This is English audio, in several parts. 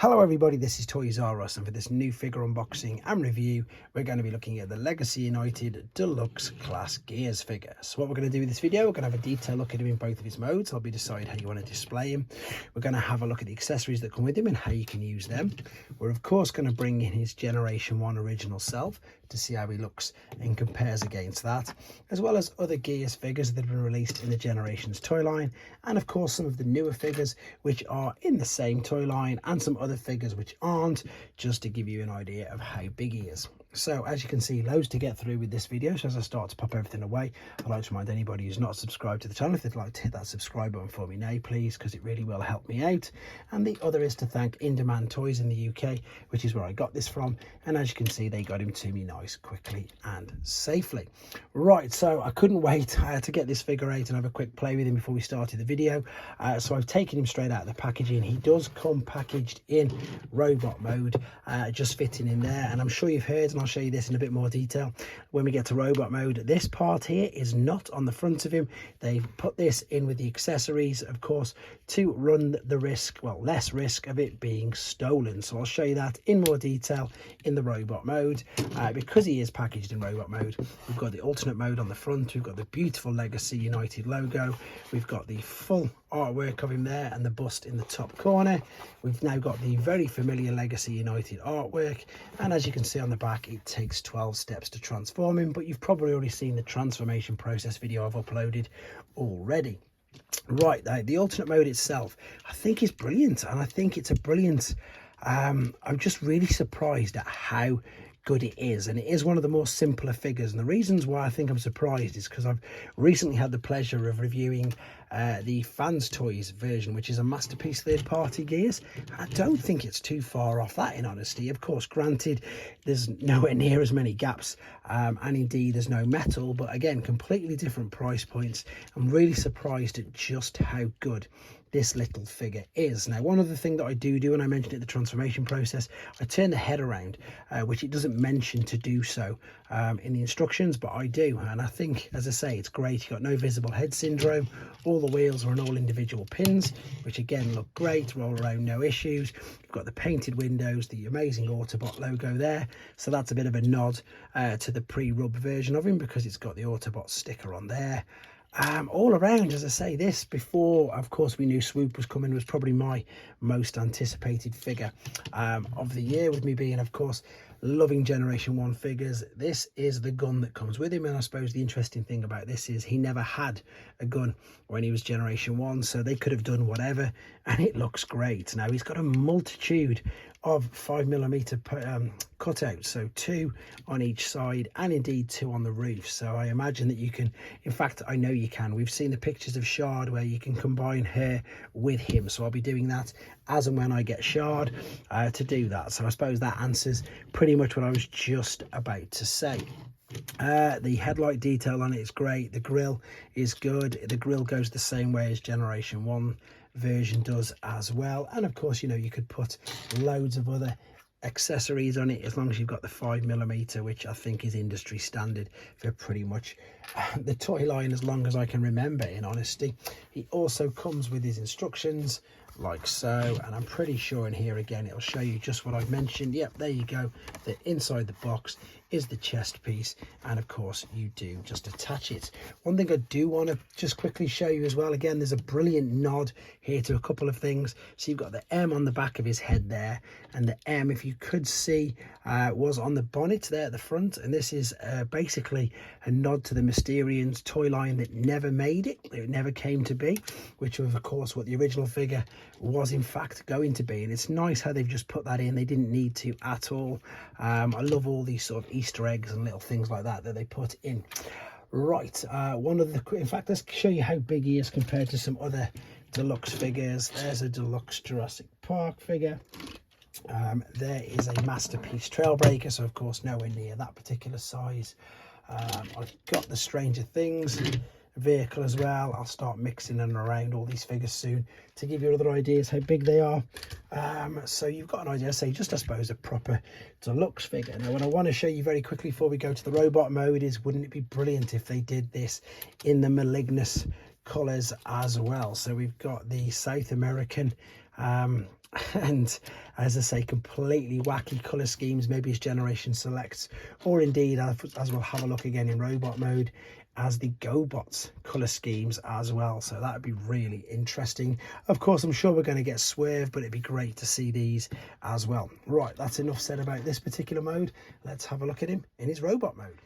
Hello everybody, this is Toys and for this new figure unboxing and review we're going to be looking at the Legacy United Deluxe Class Gears figure. So what we're going to do with this video, we're going to have a detailed look at him in both of his modes. I'll be deciding how you want to display him. We're going to have a look at the accessories that come with him and how you can use them. We're of course going to bring in his Generation 1 original self to see how he looks and compares against that, as well as other Gears figures that have been released in the Generations toy line, and of course some of the newer figures which are in the same toy line and some other figures which aren't, just to give you an idea of how big he is. So as you can see, loads to get through with this video. So as I start to pop everything away, I'd like to remind anybody who's not subscribed to the channel, if they'd like to hit that subscribe button for me now please, because it really will help me out. And the other is to thank In Demand Toys in the UK, which is where I got this from, and as you can see they got him to me nice, quickly and safely. Right, so I couldn't wait to get this figure out and have a quick play with him before we started the video. So I've taken him straight out of the packaging. He does come packaged in robot mode, just fitting in there, and I'm sure you've heard, and I'll show you this in a bit more detail when we get to robot mode. This part here is not on the front of him. They've put this in with the accessories, of course, to run the risk, well, less risk of it being stolen. So I'll show you that in more detail in the robot mode. Because he is packaged in robot mode, we've got the alternate mode on the front, we've got the beautiful Legacy United logo, we've got the full artwork of him there and the bust in the top corner. We've now got the very familiar Legacy United artwork, and as you can see on the back, it takes 12 steps to transform him, but you've probably already seen the transformation process video I've uploaded already. Right, the alternate mode itself I think is brilliant, and I think it's a brilliant I'm just really surprised at how good it is, and it is one of the more simpler figures. And the reasons why I think I'm surprised is because I've recently had the pleasure of reviewing the Fans Toys version, which is a Masterpiece third-party Gears. I don't think it's too far off that, in honesty. Of course, granted, there's nowhere near as many gaps, and indeed there's no metal, but again, completely different price points. I'm really surprised at just how good this little figure is. Now, one other thing that I do, and I mentioned it, the transformation process, I turn the head around, which it doesn't mention to do so in the instructions, but I do, and I think, as I say, it's great. You've got no visible head syndrome. All the wheels are on all individual pins, which again look great, roll around no issues. You've got the painted windows, the amazing Autobot logo there, so that's a bit of a nod to the pre-rub version of him, because it's got the Autobot sticker on there. All around, as I say, this, before of course we knew Swoop was coming, was probably my most anticipated figure of the year, with me being, of course, loving Generation 1 figures. This is the gun that comes with him, and I suppose the interesting thing about this is he never had a gun when he was Generation 1, so they could have done whatever, and it looks great. Now, he's got a multitude of 5mm cutouts, so 2 on each side and indeed 2 on the roof. So I imagine that you can, in fact I know you can, we've seen the pictures of Shard where you can combine her with him, so I'll be doing that as and when I get Shard to do that. So I suppose that answers pretty much what I was just about to say. The headlight detail on it is great, the grille is good, the grille goes the same way as Generation 1 version does as well, and of course, you know, you could put loads of other accessories on it as long as you've got the 5mm, which I think is industry standard for pretty much the toy line as long as I can remember, in honesty. He also comes with his instructions like so, and I'm pretty sure in here again it'll show you just what I've mentioned. Yep, there you go. The inside the box is the chest piece, and of course you do just attach it. One thing I do want to just quickly show you as well, again, there's a brilliant nod here to a couple of things. So you've got the M on the back of his head there, and the M, if you could see, was on the bonnet there at the front, and this is basically a nod to the Mysterians toy line that never made it. It never came to be, which was of course what the original figure was in fact going to be, and it's nice how they've just put that in. They didn't need to at all. I love all these sort of Easter eggs and little things like that they put in. Right, in fact, let's show you how big he is compared to some other deluxe figures. There's a deluxe Jurassic Park figure. There is a Masterpiece Trailbreaker, so of course nowhere near that particular size. I've got the Stranger Things vehicle as well. I'll start mixing and around all these figures soon to give you other ideas how big they are. So you've got an idea, say, just I suppose a proper deluxe figure. Now, what I want to show you very quickly before we go to the robot mode is, wouldn't it be brilliant if they did this in the Malignus colors as well? So we've got the South American and as I say, completely wacky color schemes. Maybe his generation selects, or indeed, as we'll have a look again in robot mode, as the GoBots color schemes as well. So that would be really interesting. Of course, I'm sure we're going to get Swerve, but it'd be great to see these as well. Right, that's enough said about this particular mode. Let's have a look at him in his robot mode.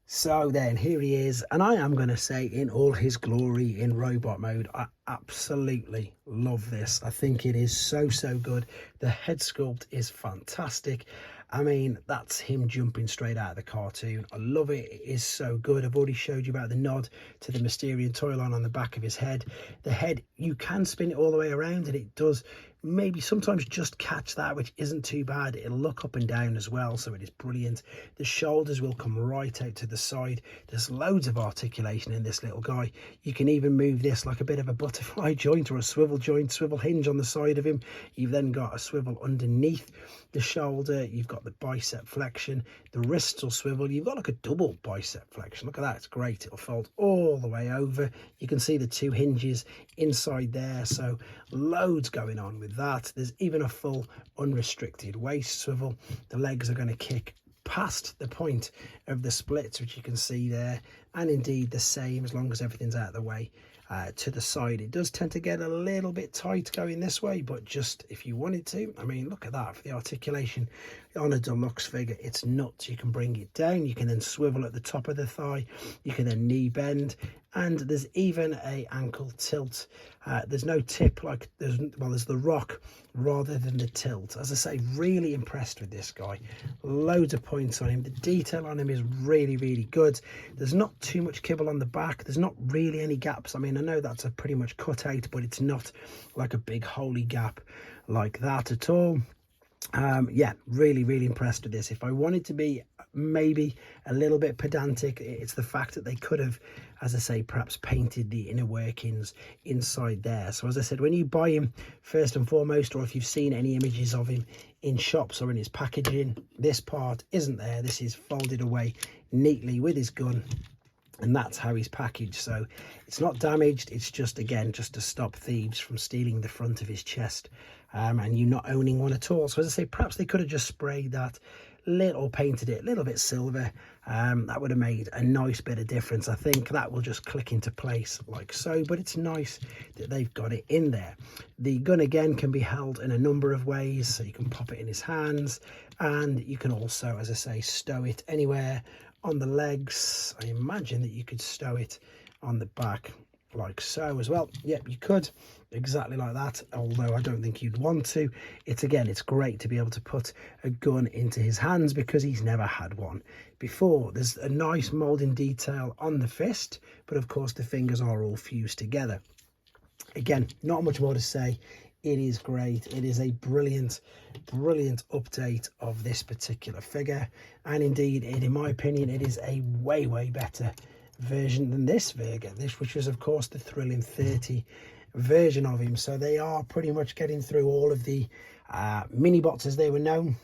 So then here he is, and I am going to say in all his glory in robot mode. I absolutely love this. I think it is so good. The head sculpt is fantastic. I mean, that's him jumping straight out of the cartoon. I love it. It is so good. I've already showed you about the nod to the Mysterian toyline on the back of his head. The head, you can spin it all the way around, and it does maybe sometimes just catch that, which isn't too bad. It'll look up and down as well, so it is brilliant. The shoulders will come right out to the side. There's loads of articulation in this little guy. You can even move this like a bit of a butterfly joint or a swivel joint, swivel hinge on the side of him. You've then got a swivel underneath the shoulder. You've got the bicep flexion. The wrists will swivel. You've got like a double bicep flexion. Look at that. It's great. It'll fold all the way over. You can see the two hinges inside there, so loads going on with that. There's even a full unrestricted waist swivel. The legs are going to kick past the point of the splits, which you can see there, and indeed the same as long as everything's out of the way to the side. It does tend to get a little bit tight going this way, but just if you wanted to, I mean, look at that for the articulation on a deluxe figure. It's nuts. You can bring it down, you can then swivel at the top of the thigh, you can then knee bend, and there's even a ankle tilt. There's no tip like there's the rock rather than the tilt. As I say, really impressed with this guy. Loads of points on him. The detail on him is really good. There's not too much kibble on the back. There's not really any gaps. I mean, I know that's a pretty much cut out, but it's not like a big holy gap like that at all. Yeah, really impressed with this. If I wanted to be maybe a little bit pedantic, it's the fact that they could have, as I say, perhaps painted the inner workings inside there. So as I said, when you buy him, first and foremost, or if you've seen any images of him in shops or in his packaging, this part isn't there. This is folded away neatly with his gun, and that's how he's packaged. So it's not damaged. It's just, again, just to stop thieves from stealing the front of his chest, and you not owning one at all. So as I say, perhaps they could have just sprayed that little, painted it a little bit silver. That would have made a nice bit of difference. I think that will just click into place like so, but it's nice that they've got it in there. The gun again can be held in a number of ways, so you can pop it in his hands, and you can also, as I say, stow it anywhere on the legs. I imagine that you could stow it on the back like so as well. Yep, you could, exactly like that, although I don't think you'd want to. It's great to be able to put a gun into his hands because he's never had one before. There's a nice molding detail on the fist, but of course the fingers are all fused together. Again, not much more to say. It is great. It is a brilliant update of this particular figure, and indeed, in my opinion, it is a way better version than this figure, which was of course the Thrilling 30 version of him. So they are pretty much getting through all of the mini bots as they were known.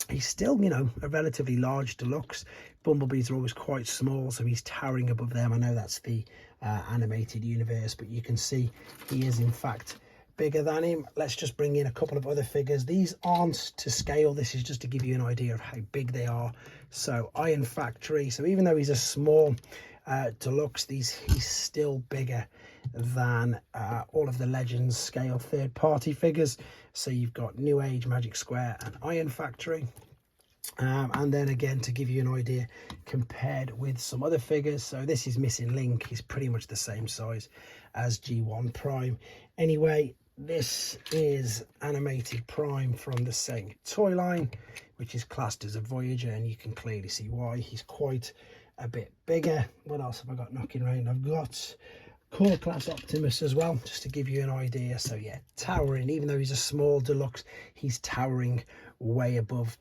He's still, you know, a relatively large deluxe. Bumblebees are always quite small, so he's towering above them. I know that's the animated universe, but you can see he is in fact bigger than him. Let's just bring in a couple of other figures. These aren't to scale. This is just to give you an idea of how big they are. So Iron Factory. So even though he's a small deluxe, he's still bigger than all of the Legends scale third-party figures. So you've got New Age, Magic Square and Iron Factory. And then again, to give you an idea compared with some other figures, so this is Missing Link. He's pretty much the same size as G1 Prime. Anyway, this is Animated Prime from the same toy line, which is classed as a Voyager, and you can clearly see why. He's quite a bit bigger. What else have I got knocking around? I've got Core Class Optimus as well, just to give you an idea. So yeah, towering. Even though he's a small deluxe, he's towering way above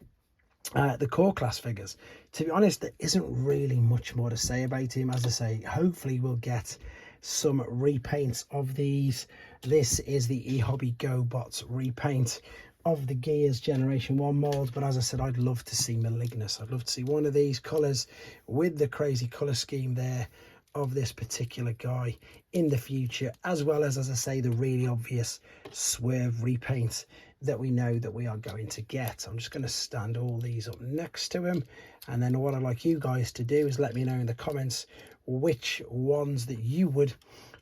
the Core Class figures. To be honest, there isn't really much more to say about him. As I say, hopefully we'll get some repaints of these. This is the eHobby GoBots repaint of the Gears Generation 1 mold, but as I said, I'd love to see Malignus. I'd love to see one of these colours with the crazy colour scheme there of this particular guy in the future, as well as I say, the really obvious Swerve repaint that we know that we are going to get. I'm just going to stand all these up next to him, and then what I'd like you guys to do is let me know in the comments which ones that you would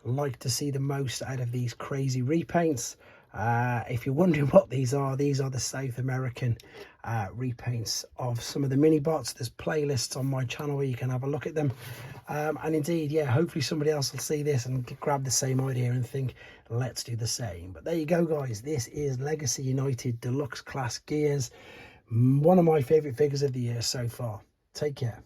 like to see the most out of these crazy repaints. If you're wondering what these are the South American repaints of some of the mini bots. There's playlists on my channel where you can have a look at them, and indeed, yeah, hopefully somebody else will see this and grab the same idea and think, let's do the same. But there you go, guys. This is Legacy United Deluxe Class Gears, one of my favorite figures of the year so far. Take care.